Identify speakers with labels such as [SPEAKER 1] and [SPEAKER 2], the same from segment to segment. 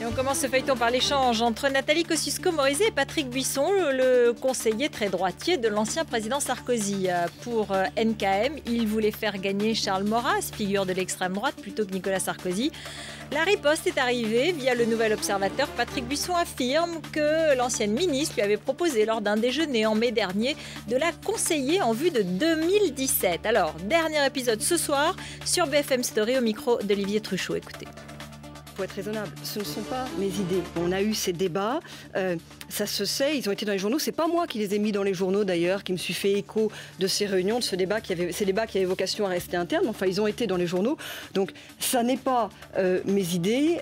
[SPEAKER 1] Et on commence ce feuilleton par l'échange entre Nathalie Kosciusko-Morizet et Patrick Buisson, le conseiller très droitier de l'ancien président Sarkozy. Pour NKM, il voulait faire gagner Charles Maurras, figure de l'extrême droite, plutôt que Nicolas Sarkozy. La riposte est arrivée via le Nouvel Observateur. Patrick Buisson affirme que l'ancienne ministre lui avait proposé lors d'un déjeuner en mai dernier de la conseiller en vue de 2017. Alors, dernier épisode ce soir sur BFM Story au micro d'Olivier Truchot. Écoutez.
[SPEAKER 2] Pour être raisonnable, ce ne sont pas mes idées. On a eu ces débats, ça se sait, ils ont été dans les journaux. C'est pas moi qui les ai mis dans les journaux d'ailleurs, qui me suis fait écho de ces réunions, de ces débats qui avaient vocation à rester internes. Enfin, ils ont été dans les journaux. Donc, ça n'est pas mes idées.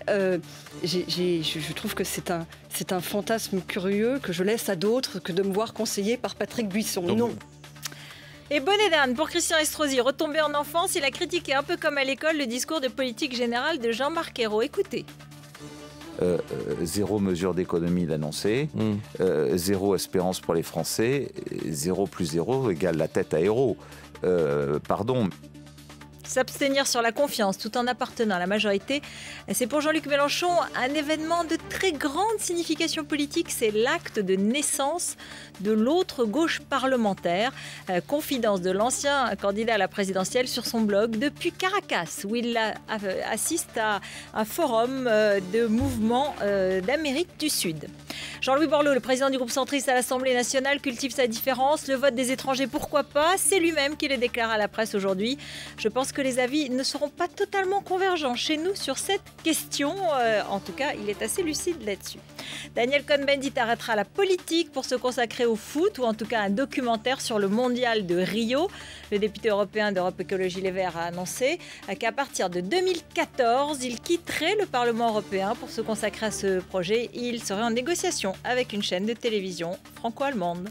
[SPEAKER 2] Je trouve que c'est un fantasme curieux que je laisse à d'autres que de me voir conseillé par Patrick Buisson. Non.
[SPEAKER 1] Et bonnet d'âne pour Christian Estrosi, retombé en enfance, il a critiqué un peu comme à l'école le discours de politique générale de Jean-Marc Ayrault. Écoutez.
[SPEAKER 3] Zéro mesure d'économie d'annoncer, zéro espérance pour les Français, 0 plus 0 égale la tête à Ayrault. Pardon.
[SPEAKER 1] S'abstenir sur la confiance tout en appartenant à la majorité, c'est pour Jean-Luc Mélenchon un événement de très grande signification politique. C'est l'acte de naissance de l'autre gauche parlementaire. Confidence de l'ancien candidat à la présidentielle sur son blog depuis Caracas, où il assiste à un forum de mouvements d'Amérique du Sud. Jean-Louis Borloo, le président du groupe centriste à l'Assemblée nationale, cultive sa différence. Le vote des étrangers, pourquoi pas? C'est lui-même qui le déclare à la presse aujourd'hui. Je pense que les avis ne seront pas totalement convergents chez nous sur cette question. En tout cas, il est assez lucide là-dessus. Daniel Cohn-Bendit arrêtera la politique pour se consacrer au foot, ou en tout cas un documentaire sur le mondial de Rio. Le député européen d'Europe Écologie Les Verts a annoncé qu'à partir de 2014, il quitterait le Parlement européen pour se consacrer à ce projet. Il serait en négociation avec une chaîne de télévision franco-allemande.